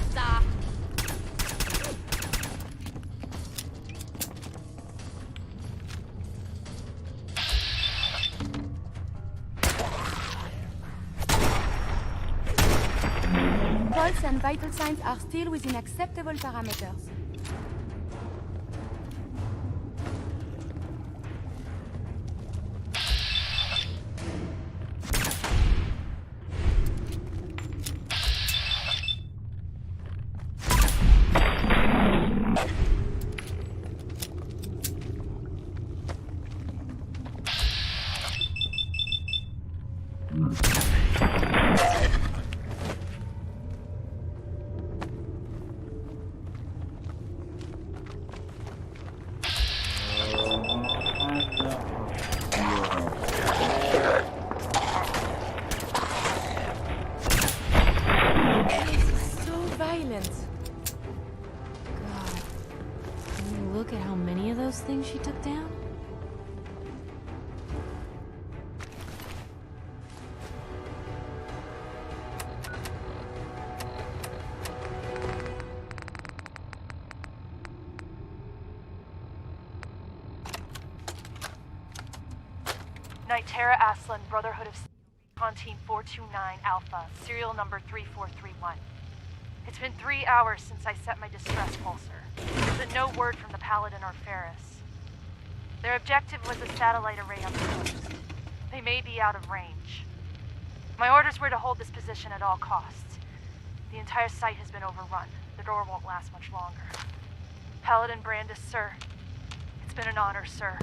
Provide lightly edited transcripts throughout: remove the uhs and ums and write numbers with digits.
Stop. Pulse and vital signs are still within acceptable parameters. Things she took down? Nitera Aslan, Brotherhood of Recon Team 429 Alpha, serial number 3431. It's been 3 hours since I set my distress pulsar, but no word from the Paladin or Ferris. Their objective was a satellite array on the coast. They may be out of range. My orders were to hold this position at all costs. The entire site has been overrun. The door won't last much longer. Paladin Brandis, sir. It's been an honor, sir.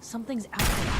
Something's out there.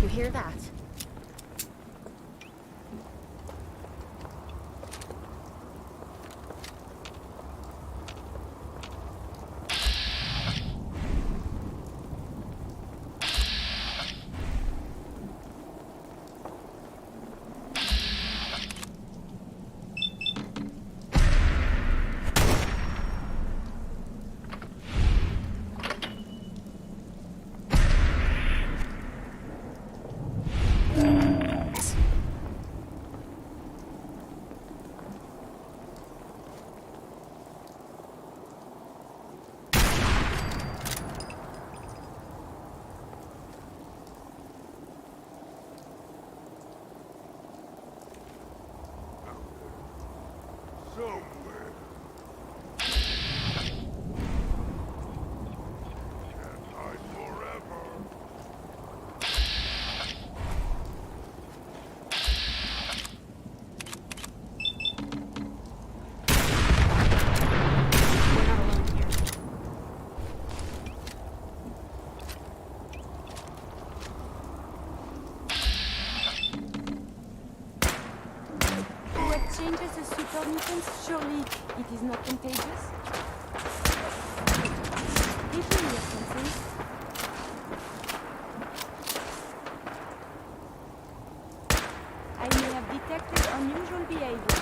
You hear that? Somewhere. Can't hide forever. We're not alone here. What changes the super mutants? Surely it is not contagious? Did you hear something? I may have detected unusual behavior.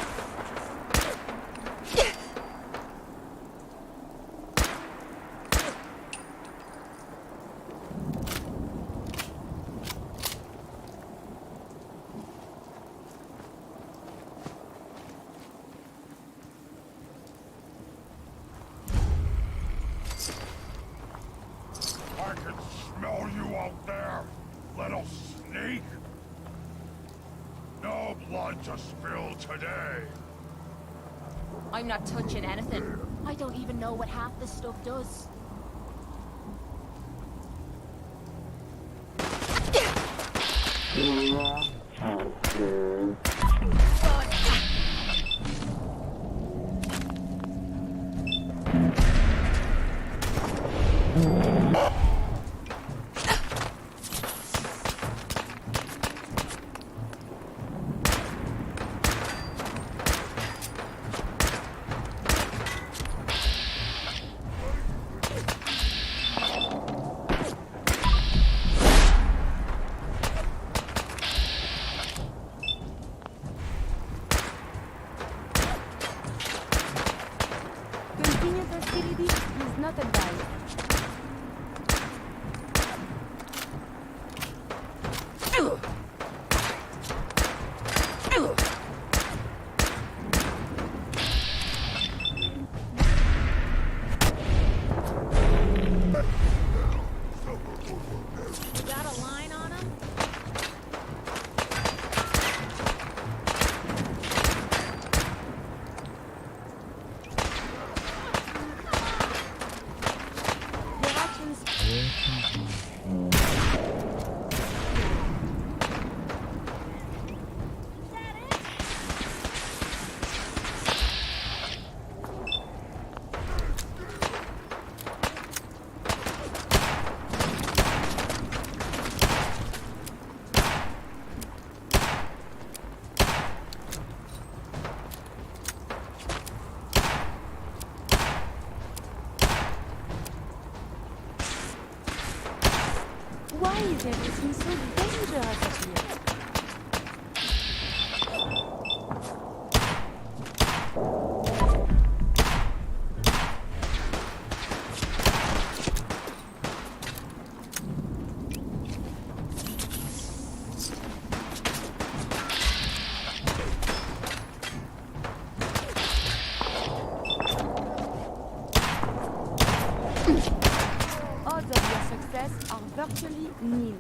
I can smell you out there, little sneak. No blood to spill today. I'm not touching anything. I don't even know what half this stuff does. Continued hostility is not advised. You got a line on him? Why is everything so dangerous up here? Odds of your success are virtually nil.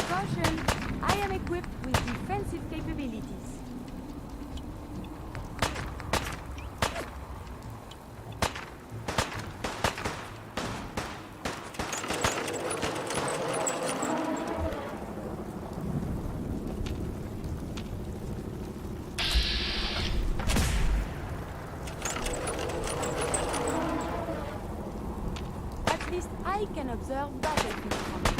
Caution, I am equipped with defensive capabilities. At least I can observe battlefield from here.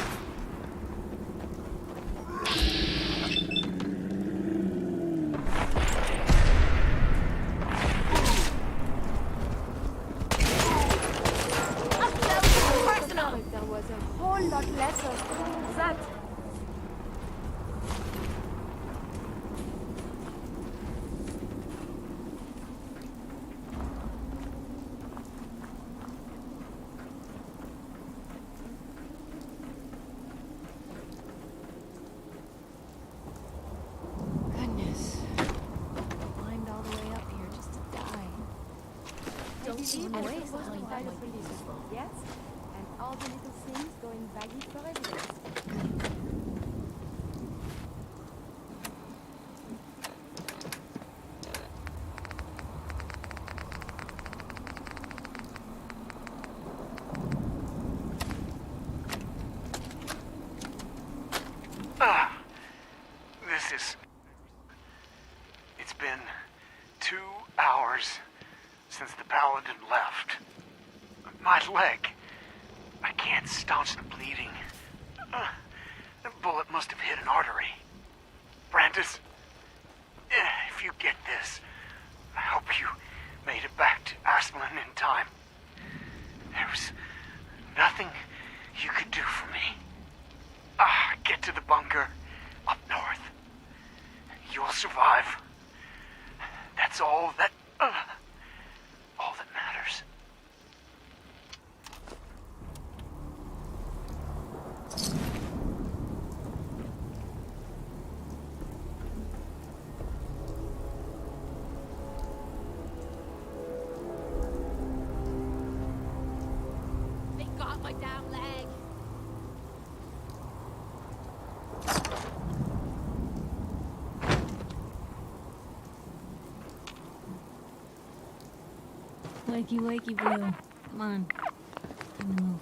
There was a whole lot less of that. Goodness. Climbed all the way up here just to die. Don't even and waste supposed to behind find that the might be police. useful. Yes, and all the little things going baggy for evidence. It's been 2 hours since the paladin left. My leg. I can't staunch the bleeding. The bullet must have hit an artery. Brandis, if you get this, I hope you made it back to Aslan in time. There was nothing you could do for me. Get to the bunker up north. You'll survive. That's all that matters. They got my damn leg. Wakey, wakey, Blue. Come on. Time to move.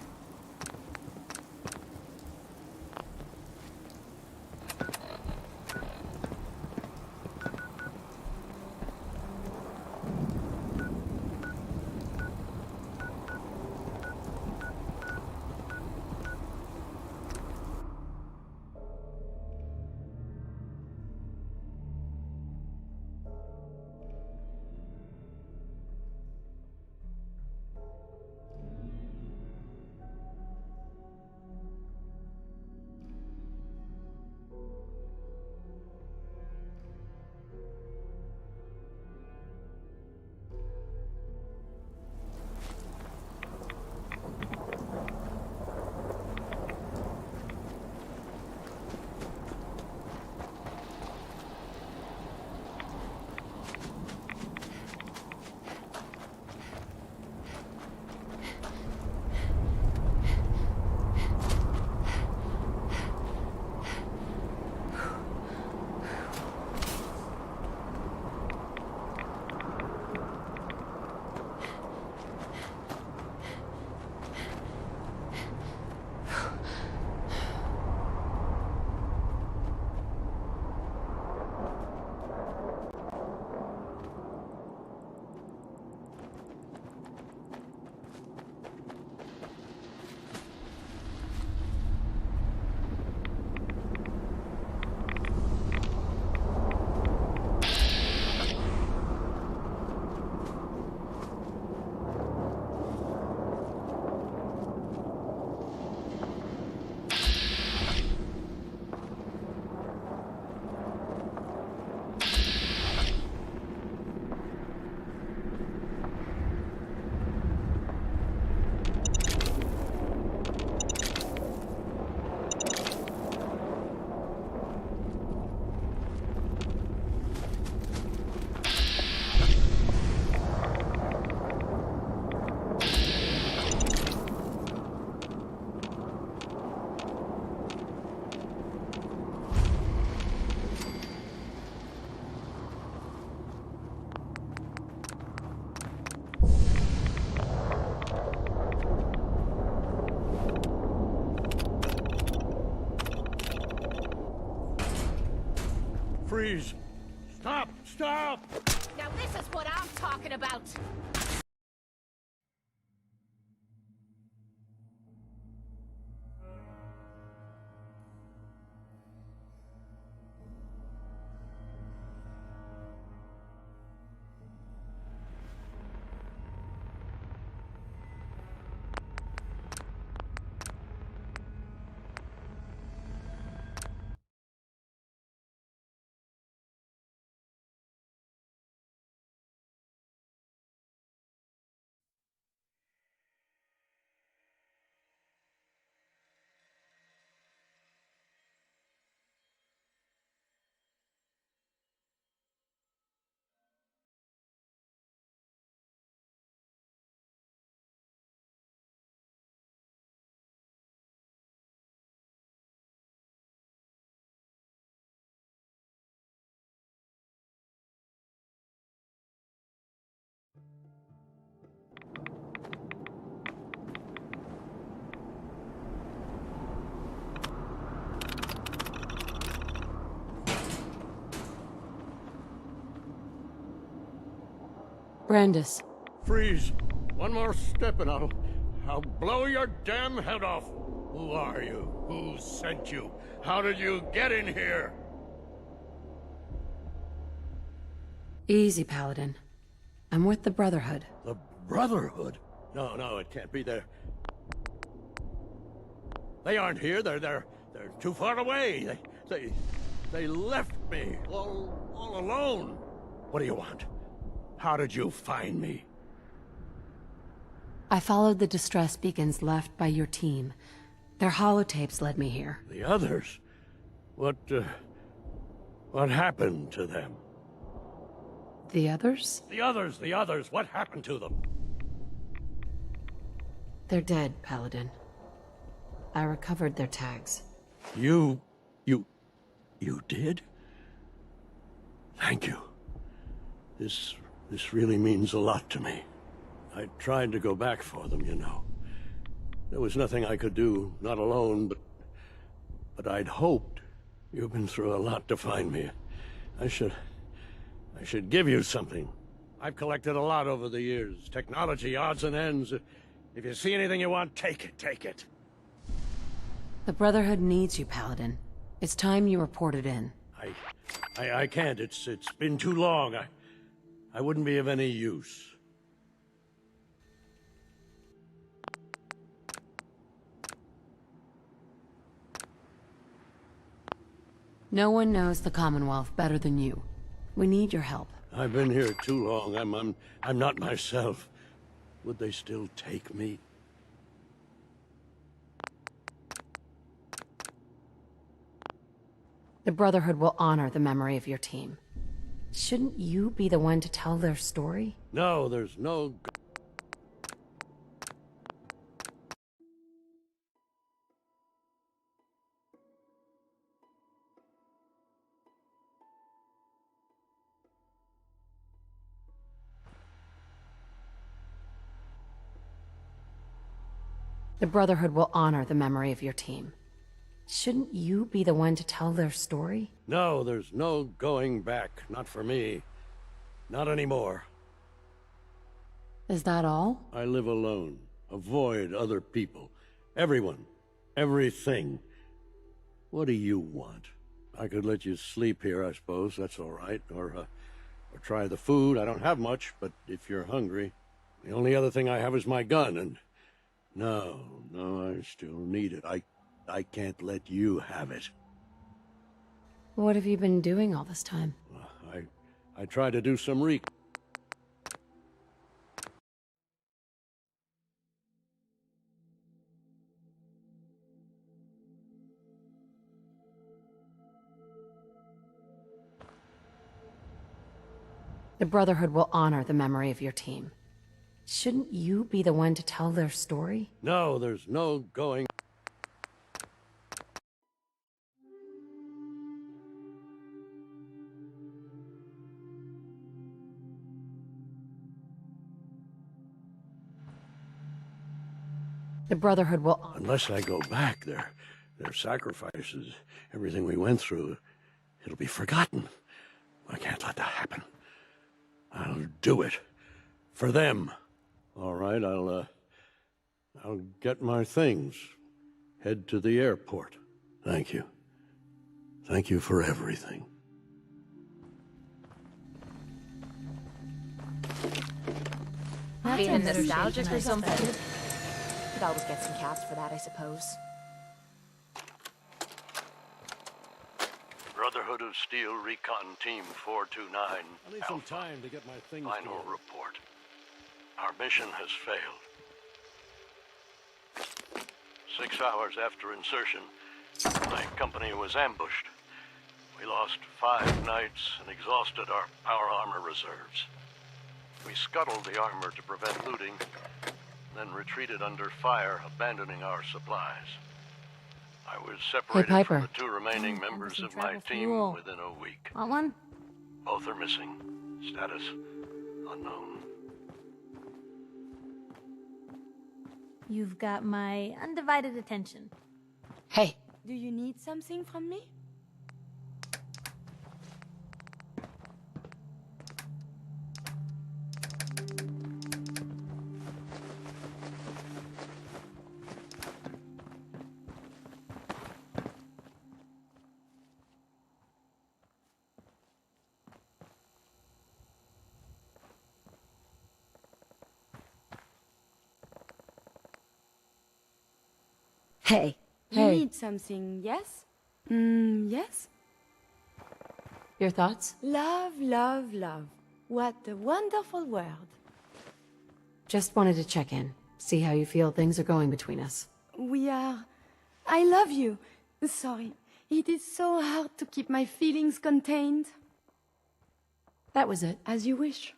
Freeze! Stop! Stop! Now this is what I'm talking about. Brandis. Freeze! One more step and I'll blow your damn head off! Who are you? Who sent you? How did you get in here? Easy, Paladin. I'm with the Brotherhood. The Brotherhood? No, it can't be there. They aren't here. They're too far away. They left me all alone. What do you want? How did you find me? I followed the distress beacons left by your team. Their holotapes led me here. The others? What happened to them? The others? The others, what happened to them? They're dead, Paladin. I recovered their tags. You did? Thank you. This really means a lot to me. I tried to go back for them, you know. There was nothing I could do, not alone, but I'd hoped. You've been through a lot to find me. I should give you something. I've collected a lot over the years. Technology, odds and ends. If you see anything you want, take it. The Brotherhood needs you, Paladin. It's time you reported in. I can't. It's been too long. I wouldn't be of any use. No one knows the Commonwealth better than you. We need your help. I've been here too long. I'm not myself. Would they still take me? The Brotherhood will honor the memory of your team. Shouldn't you be the one to tell their story? No, there's no... The Brotherhood will honor the memory of your team. Shouldn't you be the one to tell their story? No, there's no going back. Not for me. Not anymore. Is that all? I live alone. Avoid other people. Everyone. Everything. What do you want? I could let you sleep here, I suppose. That's all right. Or try the food. I don't have much, but if you're hungry... The only other thing I have is my gun, and... No, I still need it. I can't let you have it. What have you been doing all this time? I tried to do some The Brotherhood will honor the memory of your team. Shouldn't you be the one to tell their story? No, there's no going... The Brotherhood will... Unless I go back, their sacrifices, everything we went through, it'll be forgotten. happen. I'll do it. For them. All right, I'll get my things. Head to the airport. Thank you. Thank you for everything. Feeling nostalgic or something? Could always get some caps for that, I suppose. Brotherhood of Steel Recon Team 429. I need some Alpha. time to get my things Final together. report. Our mission has failed. 6 hours after insertion, my company was ambushed. We lost 5 knights and exhausted our power armor reserves. We scuttled the armor to prevent looting, then retreated under fire, abandoning our supplies. I was separated Piper. from the 2 remaining members some of my travel team fuel. within a week. Want one? Both are missing. Status unknown. You've got my undivided attention. Hey, Do you need something from me? Hey. You Hey. need something, yes? Yes? your thoughts? Love, love, love. What a wonderful word. Just wanted to check in, see how you feel things are going between us. We are... I love you. Sorry. It is so hard to keep my feelings contained. That was it. As you wish.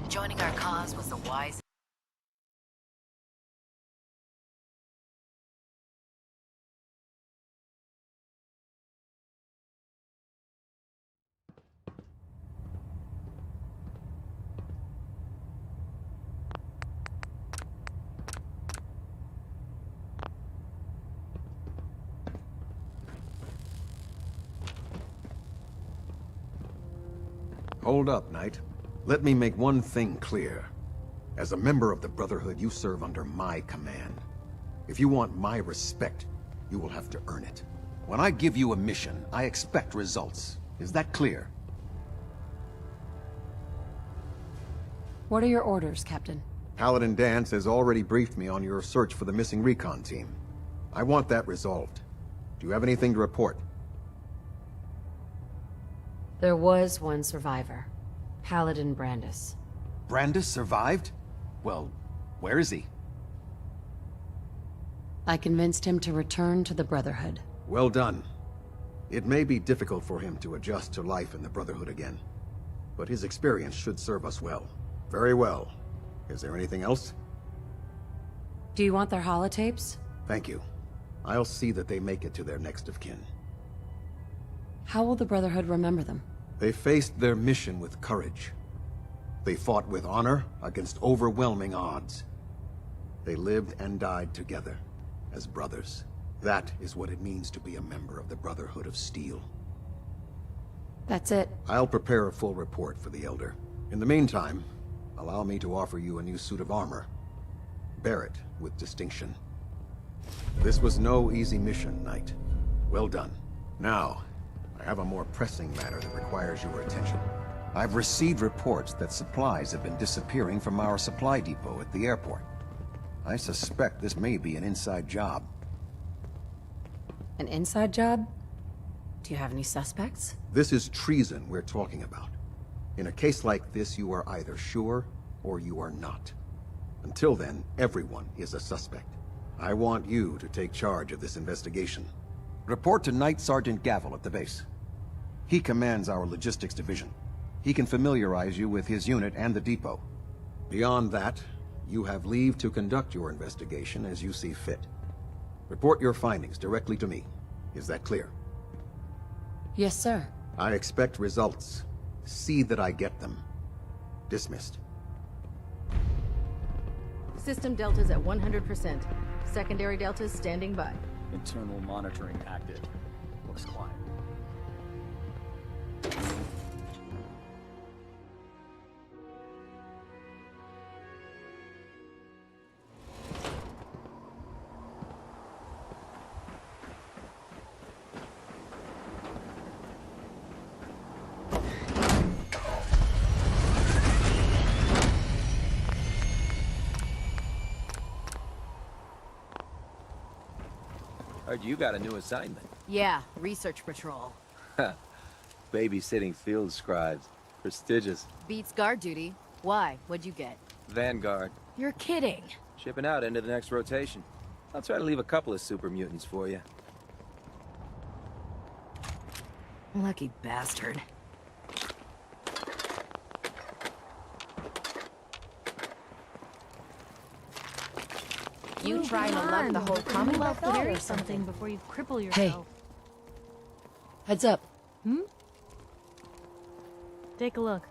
Joining our cause was the wise. Hold up, Knight. Let me make one thing clear. As a member of the Brotherhood, you serve under my command. If you want my respect, you will have to earn it. When I give you a mission, I expect results. Is that clear? What are your orders, Captain? Paladin Dance has already briefed me on your search for the missing recon team. I want that resolved. Do you have anything to report? There was one survivor. Paladin Brandis. Brandis survived? Well, where is he? I convinced him to return to the Brotherhood. Well done. It may be difficult for him to adjust to life in the Brotherhood again, but his experience should serve us well. Very well. Is there anything else? Do you want their holotapes? Thank you. I'll see that they make it to their next of kin. How will the Brotherhood remember them? They faced their mission with courage. They fought with honor against overwhelming odds. They lived and died together, as brothers. That is what it means to be a member of the Brotherhood of Steel. That's it. I'll prepare a full report for the Elder. In the meantime, allow me to offer you a new suit of armor. Bear it with distinction. This was no easy mission, Knight. Well done. Now, I have a more pressing matter that requires your attention. I've received reports that supplies have been disappearing from our supply depot at the airport. I suspect this may be an inside job. An inside job? Do you have any suspects? This is treason we're talking about. In a case like this, you are either sure or you are not. Until then, everyone is a suspect. I want you to take charge of this investigation. Report to Knight Sergeant Gavel at the base. He commands our logistics division. He can familiarize you with his unit and the depot. Beyond that, you have leave to conduct your investigation as you see fit. Report your findings directly to me. Is that clear? Yes, sir. I expect results. See that I get them. Dismissed. System deltas at 100%. Secondary deltas standing by. Internal monitoring active. Looks quiet. Heard you got a new assignment. Yeah, research patrol. Babysitting field scribes. Prestigious. Beats guard duty. Why? What'd you get? Vanguard. You're kidding. Shipping out into the next rotation. I'll try to leave a couple of super mutants for you. Lucky bastard. You trying to lug the whole Commonwealth out Carry or something? before you cripple Hey. yourself. Heads up. Take a look.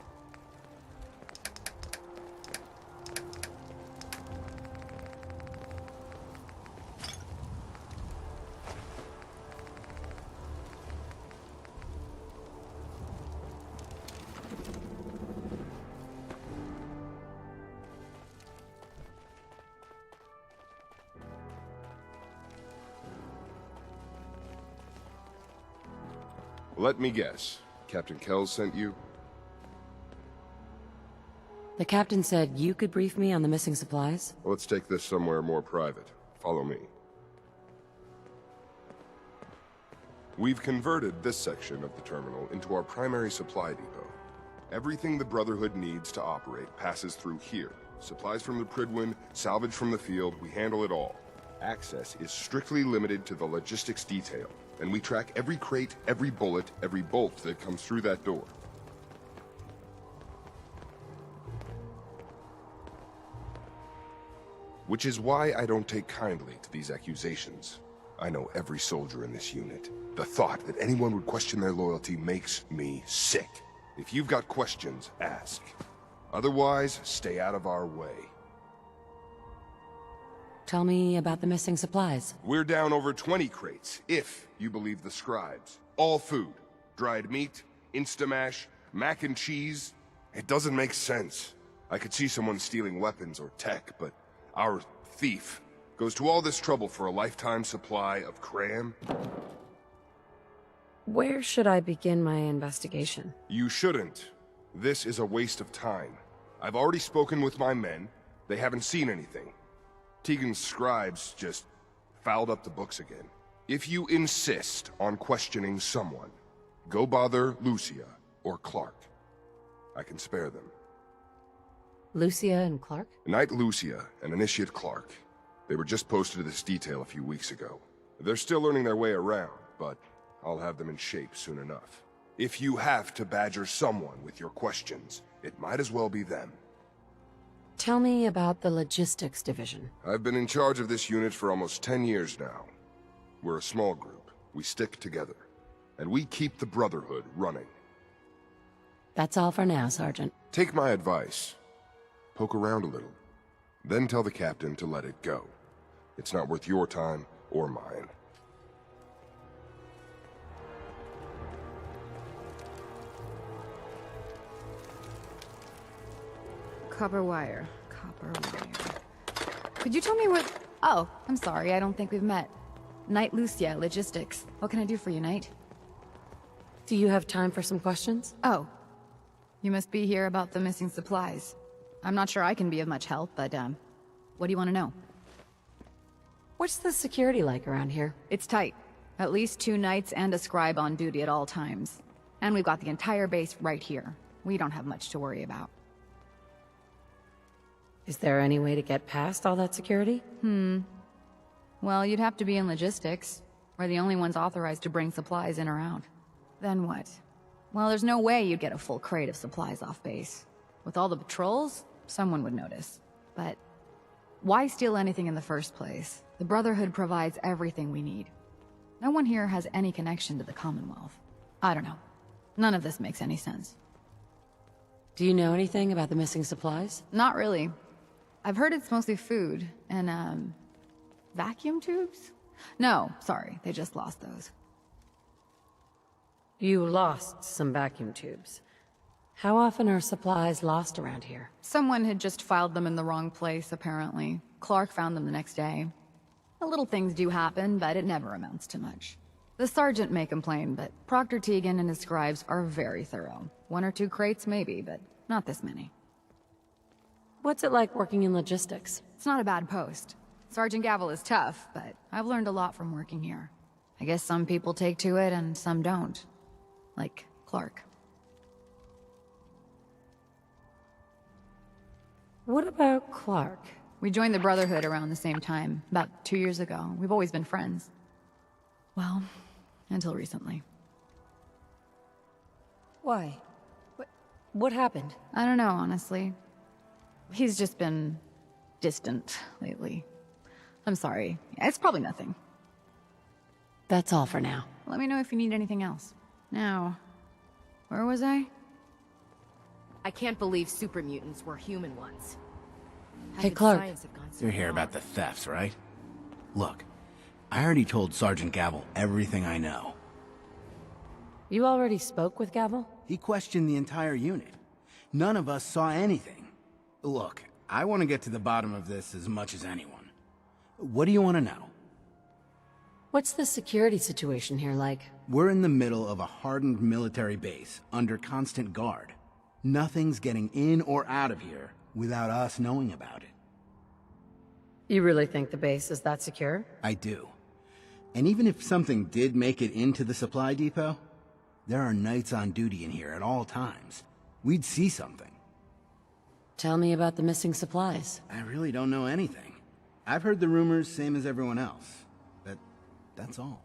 Let me guess. Captain Kells sent you? The captain said you could brief me on the missing supplies? Let's take this somewhere more private. Follow me. We've converted this section of the terminal into our primary supply depot. Everything the Brotherhood needs to operate passes through here. Supplies from the Prydwen, salvage from the field, we handle it all. Access is strictly limited to the logistics detail, and we track every crate, every bullet, every bolt that comes through that door. Which is why I don't take kindly to these accusations. I know every soldier in this unit. The thought that anyone would question their loyalty makes me sick. If you've got questions, ask. Otherwise, stay out of our way. Tell me about the missing supplies. We're down over 20 crates, if you believe the scribes. All food. Dried meat, Instamash, mac and cheese. It doesn't make sense. I could see someone stealing weapons or tech, but our thief goes to all this trouble for a lifetime supply of cram? Where should I begin my investigation? You shouldn't. This is a waste of time. I've already spoken with my men. They haven't seen anything. Tegan's scribes just fouled up the books again. If you insist on questioning someone, go bother Lucia or Clark. I can spare them. Lucia and Clark? Knight Lucia and Initiate Clark. They were just posted to this detail a few weeks ago. They're still learning their way around, but I'll have them in shape soon enough. If you have to badger someone with your questions, it might as well be them. Tell me about the logistics division. I've been in charge of this unit for almost 10 years now. We're a small group. We stick together. And we keep the Brotherhood running. That's all for now, Sergeant. Take my advice. Poke around a little. Then tell the captain to let it go. It's not worth your time or mine. copper wire. Copper wire. Could you tell me what... Oh, I'm sorry, I don't think we've met. Knight Lucia, Logistics. What can I do for you, Knight? Do you have time for some questions? Oh. You must be here about the missing supplies. I'm not sure I can be of much help, but, what do you want to know? What's the security like around here? It's tight. At least 2 knights and a scribe on duty at all times. And we've got the entire base right here. We don't have much to worry about. Is there any way to get past all that security? Well, you'd have to be in logistics. We're the only ones authorized to bring supplies in or out. Then what? Well, there's no way you'd get a full crate of supplies off base. With all the patrols, someone would notice. But why steal anything in the first place? The Brotherhood provides everything we need. No one here has any connection to the Commonwealth. I don't know. None of this makes any sense. Do you know anything about the missing supplies? Not really. I've heard it's mostly food and, vacuum tubes? No, sorry, they just lost those. You lost some vacuum tubes. How often are supplies lost around here? Someone had just filed them in the wrong place, apparently. Clark found them the next day. The little things do happen, but it never amounts to much. The sergeant may complain, but Proctor Tegan and his scribes are very thorough. 1 or 2 crates, maybe, but not this many. What's it like working in logistics? It's not a bad post. Sergeant Gavel is tough, but I've learned a lot from working here. I guess some people take to it and some don't. Like Clark. What about Clark? We joined the Brotherhood around the same time, about 2 years ago. We've always been friends. Well, until recently. Why? What happened? I don't know, honestly. He's just been distant lately. I'm sorry. It's probably nothing. That's all for now. Let me know if you need anything else. Now, where was I? I can't believe super mutants were human ones. How Hey, could Clark. science have gone so You're here far? about the thefts, right? Look, I already told Sergeant Gavel everything I know. You already spoke with Gavel? He questioned the entire unit. None of us saw anything. Look, I want to get to the bottom of this as much as anyone. What do you want to know? What's the security situation here like? We're in the middle of a hardened military base, under constant guard. Nothing's getting in or out of here without us knowing about it. You really think the base is that secure? I do. And even if something did make it into the supply depot, there are knights on duty in here at all times. We'd see something. Tell me about the missing supplies. I really don't know anything. I've heard the rumors same as everyone else, but that's all.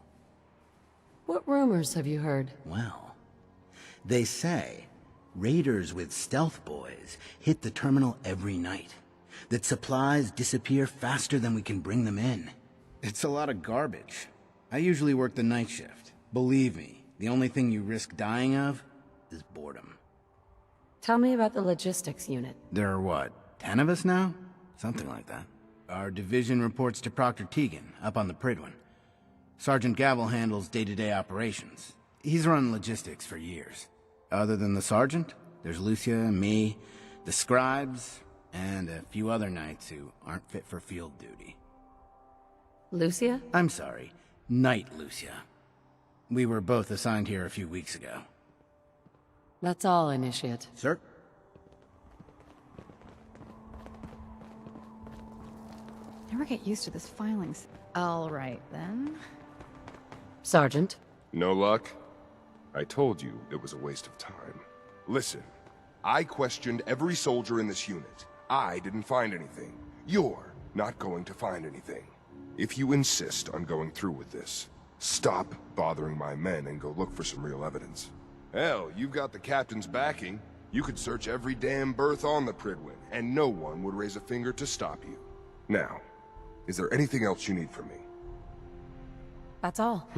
What rumors have you heard? Well, they say raiders with stealth boys hit the terminal every night. That supplies disappear faster than we can bring them in. It's a lot of garbage. I usually work the night shift. Believe me, the only thing you risk dying of is boredom. Tell me about the logistics unit. There are what, 10 of us now? Something like that. Our division reports to Proctor Tegan, up on the Pridwin. Sergeant Gavel handles day-to-day operations. He's run logistics for years. Other than the sergeant, there's Lucia, me, the scribes, and a few other knights who aren't fit for field duty. Lucia? I'm sorry, Knight Lucia. We were both assigned here a few weeks ago. That's all, Initiate. Sir? Never get used to this filings. All right, then. Sergeant? No luck? I told you it was a waste of time. Listen, I questioned every soldier in this unit. I didn't find anything. You're not going to find anything. If you insist on going through with this, stop bothering my men and go look for some real evidence. Hell, you've got the captain's backing. You could search every damn berth on the Pridwin, and no one would raise a finger to stop you. Now, is there anything else you need from me? That's all.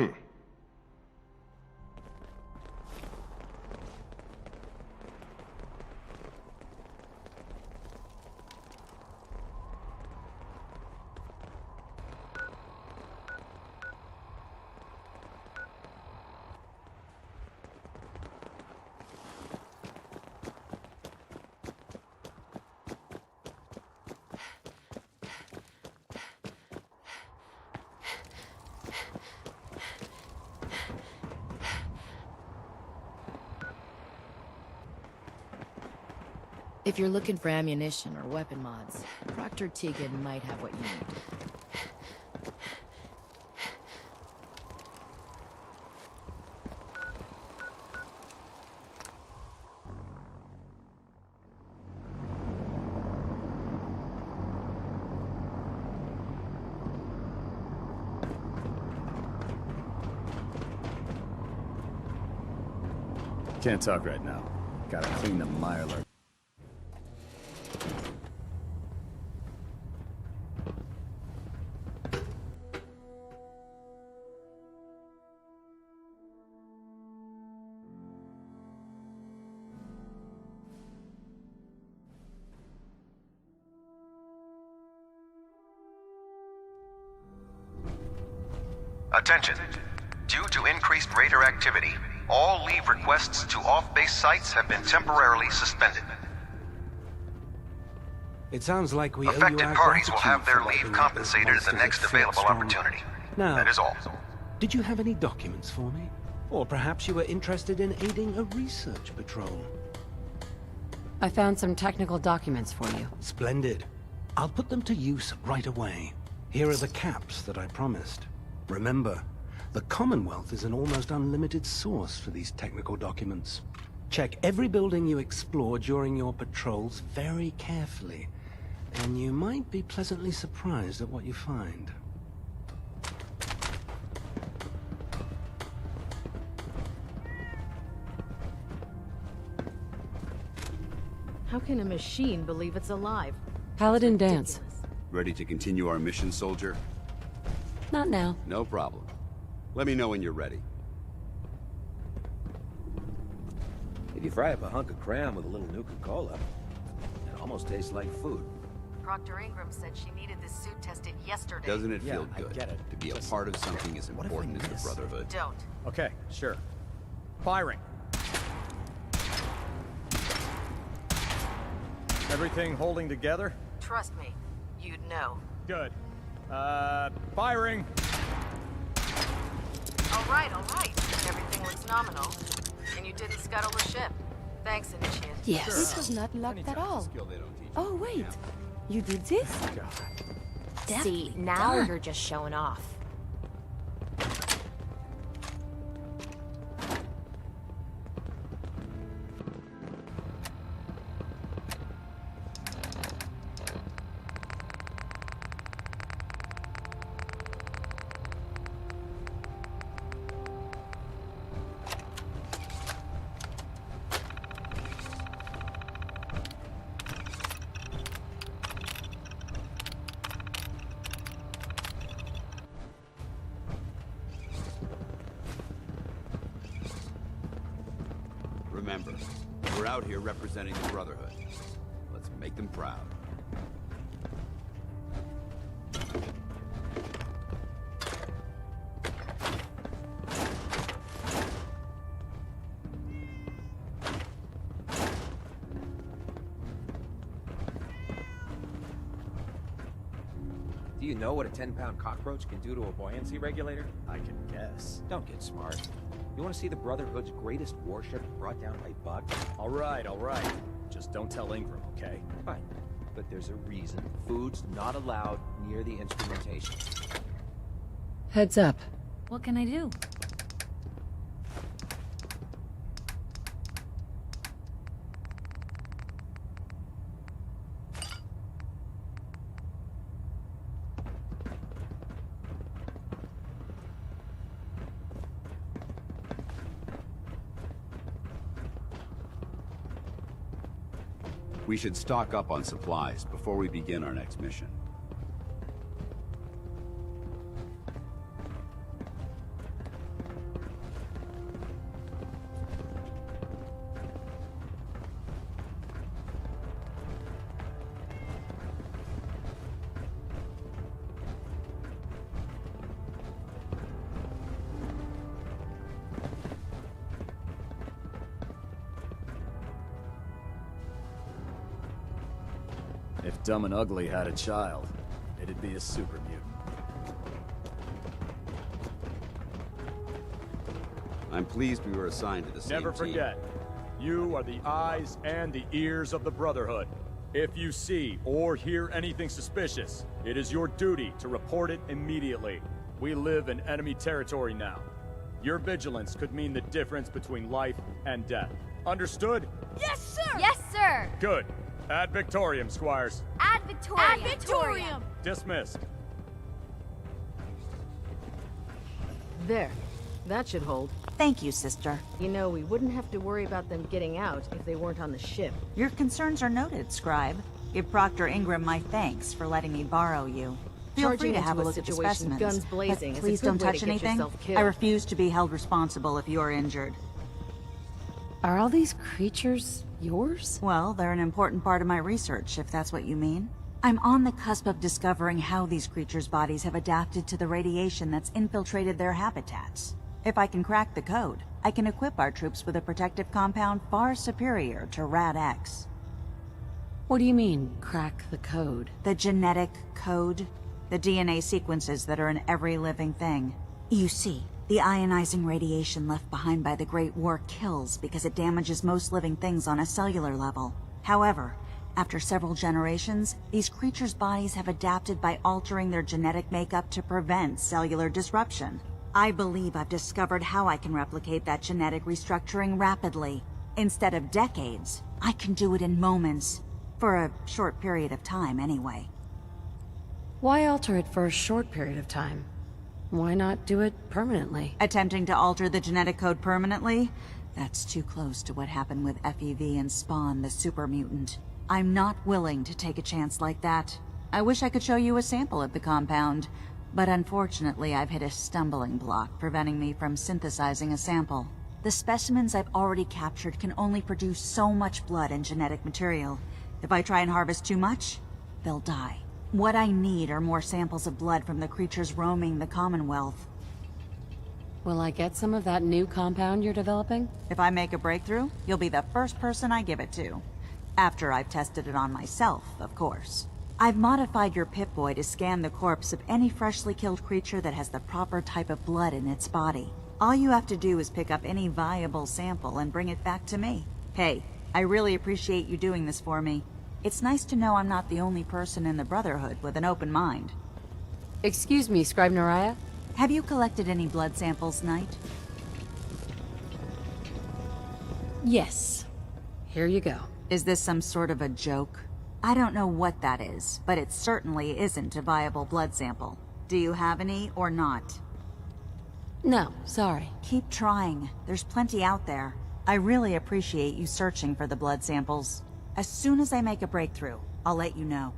If you're looking for ammunition or weapon mods, Proctor Tegan might have what you need. Can't talk right now. Gotta clean the Mirelurk. Attention. Due to increased raider activity, all leave requests to off-base sites have been temporarily suspended. It sounds like we owe you Affected our parties will gratitude have their for leave letting compensated at the monsters next of available Fleetstone. opportunity. Now, That is all. did you have any documents for me? Or perhaps you were interested in aiding a research patrol? I found some technical documents for you. Splendid. I'll put them to use right away. Here are the caps that I promised. Remember, the Commonwealth is an almost unlimited source for these technical documents. Check every building you explore during your patrols very carefully, and you might be pleasantly surprised at what you find. How can a machine believe it's alive? Paladin dance. Ready to continue our mission, soldier? Not now. No problem. Let me know when you're ready. If you fry up a hunk of cram with a little Nuka-Cola, it almost tastes like food. Proctor Ingram said she needed this suit tested yesterday. Doesn't it feel Yeah, I good get it. to be Just- a part of something as what if I important as miss? the Brotherhood? Don't. Okay, sure. Firing. Everything holding together? Trust me, you'd know. Good. Firing. All right. Everything looks nominal. And you didn't scuttle the ship. Thanks, Initiate. Yes. This was not locked at all. Oh, wait. You did this? See, now you're just showing off. Remember, we're out here representing the Brotherhood. Let's make them proud. Do you know what a 10-pound cockroach can do to a buoyancy regulator? I can guess. Don't get smart. You want to see the Brotherhood's greatest warship brought down by bugs? All right. Just don't tell Ingram, okay? Fine. But there's a reason. Food's not allowed near the instrumentation. Heads up. What can I do? We should stock up on supplies before we begin our next mission. If Dumb and Ugly had a child, it'd be a super mutant. I'm pleased we were assigned to the same Never team. forget, You are the eyes and the ears of the Brotherhood. If you see or hear anything suspicious, it is your duty to report it immediately. We live in enemy territory now. Your vigilance could mean the difference between life and death. Understood? Yes, sir! Yes, sir! Good. Ad Victorium, Squires. Ad Victorium! Ad Victorium! Dismissed. There. That should hold. Thank you, sister. You know, we wouldn't have to worry about them getting out if they weren't on the ship. Your concerns are noted, Scribe. Give Proctor Ingram my thanks for letting me borrow you. Feel free to have a look at the specimens, guns blazing, but please don't touch anything. I refuse to be held responsible if you're injured. Are all these creatures yours? Well, they're an important part of my research, if that's what you mean. I'm on the cusp of discovering how these creatures' bodies have adapted to the radiation that's infiltrated their habitats. If I can crack the code, I can equip our troops with a protective compound far superior to Rad-X. What do you mean, crack the code? The genetic code. The DNA sequences that are in every living thing. You see, the ionizing radiation left behind by the Great War kills because it damages most living things on a cellular level. However, after several generations, these creatures' bodies have adapted by altering their genetic makeup to prevent cellular disruption. I believe I've discovered how I can replicate that genetic restructuring rapidly. Instead of decades, I can do it in moments. For a short period of time, anyway. Why alter it for a short period of time? Why not do it permanently? Attempting to alter the genetic code permanently? That's too close to what happened with FEV and Spawn, the super mutant. I'm not willing to take a chance like that. I wish I could show you a sample of the compound, but unfortunately I've hit a stumbling block preventing me from synthesizing a sample. The specimens I've already captured can only produce so much blood and genetic material. If I try and harvest too much, they'll die. What I need are more samples of blood from the creatures roaming the Commonwealth. Will I get some of that new compound you're developing? If I make a breakthrough, you'll be the first person I give it to. After I've tested it on myself, of course. I've modified your Pip-Boy to scan the corpse of any freshly killed creature that has the proper type of blood in its body. All you have to do is pick up any viable sample and bring it back to me. Hey, I really appreciate you doing this for me. It's nice to know I'm not the only person in the Brotherhood with an open mind. Excuse me, Scribe Naraya? Have you collected any blood samples, Knight? Yes. Here you go. Is this some sort of a joke? I don't know what that is, but it certainly isn't a viable blood sample. Do you have any or not? No, sorry. Keep trying. There's plenty out there. I really appreciate you searching for the blood samples. As soon as I make a breakthrough, I'll let you know.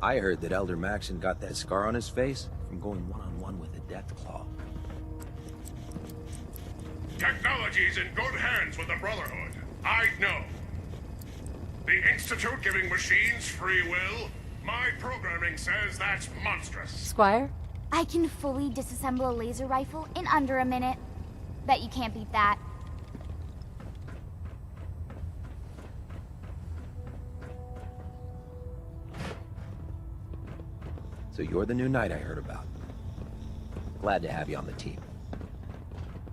I heard that Elder Maxon got that scar on his face from going one-on-one with a Deathclaw. Technology's in good hands with the Brotherhood. I know. The Institute giving machines free will? My programming says that's monstrous. Squire? I can fully disassemble a laser rifle in under a minute. Bet you can't beat that. So you're the new knight I heard about. Glad to have you on the team.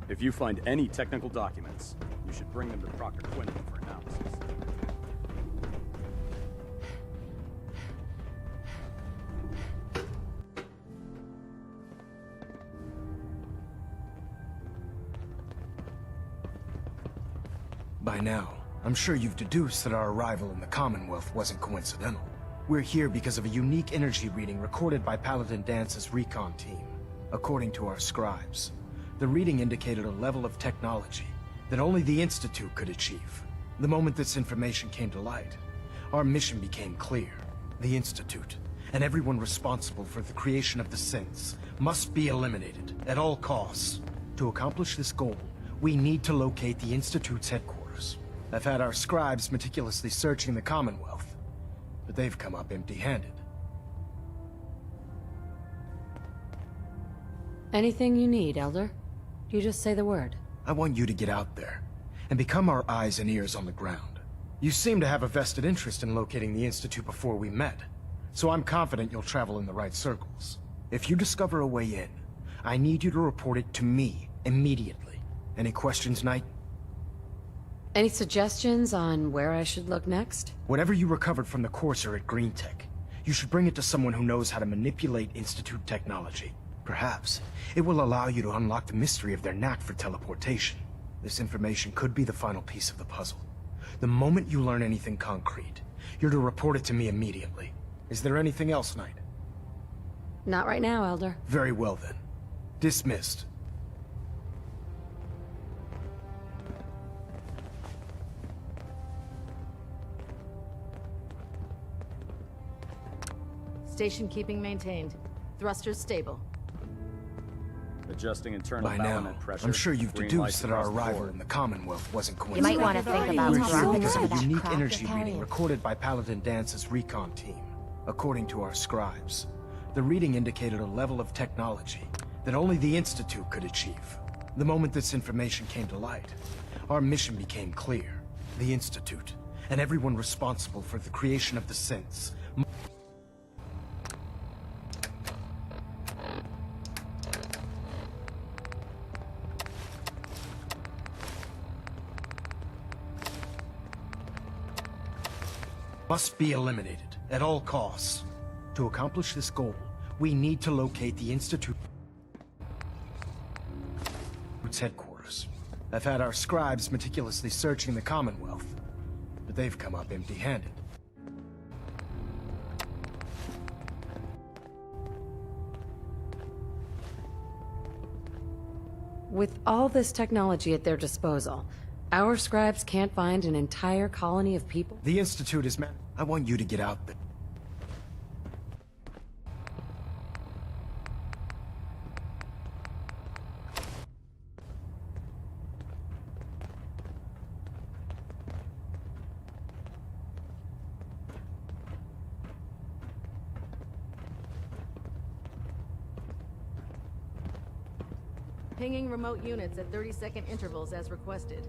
If you find any technical documents, you should bring them to Proctor Quinlan for analysis. By now, I'm sure you've deduced that our arrival in the Commonwealth wasn't coincidental. We're here because of a unique energy reading recorded by Paladin Dance's recon team. According to our scribes, the reading indicated a level of technology that only the Institute could achieve. The moment this information came to light, our mission became clear. The Institute, and everyone responsible for the creation of the synths, must be eliminated at all costs. To accomplish this goal, we need to locate the Institute's headquarters. I've had our scribes meticulously searching the Commonwealth, but they've come up empty-handed. Anything you need, Elder? You just say the word. I want you to get out there and become our eyes and ears on the ground. You seem to have a vested interest in locating the Institute before we met, so I'm confident you'll travel in the right circles. If you discover a way in, I need you to report it to me, immediately. Any questions, Knight? Any suggestions on where I should look next? Whatever you recovered from the Courser at Green Tech, you should bring it to someone who knows how to manipulate Institute technology. Perhaps it will allow you to unlock the mystery of their knack for teleportation. This information could be the final piece of the puzzle. The moment you learn anything concrete, you're to report it to me immediately. Is there anything else, Knight? Not right now, Elder. Very well then. Dismissed. Station keeping maintained. Thrusters stable. Adjusting internal By now, element pressure. I'm sure you've Green deduced light that our across the arrival board. in the Commonwealth wasn't You coincidental. might want to think about We're here dropping because some of of a that unique crap energy you're reading carrying. recorded by Paladin Dance's recon team. According to our scribes, the reading indicated a level of technology that only the Institute could achieve. The moment this information came to light, our mission became clear. The Institute, and everyone responsible for the creation of the synths, must be eliminated at all costs. To accomplish this goal, we need to locate the Institute's headquarters. I've had our scribes meticulously searching the Commonwealth, but they've come up empty-handed. With all this technology at their disposal, our scribes can't find an entire colony of people? The Institute is I want you to get out there. Pinging remote units at 30-second intervals as requested.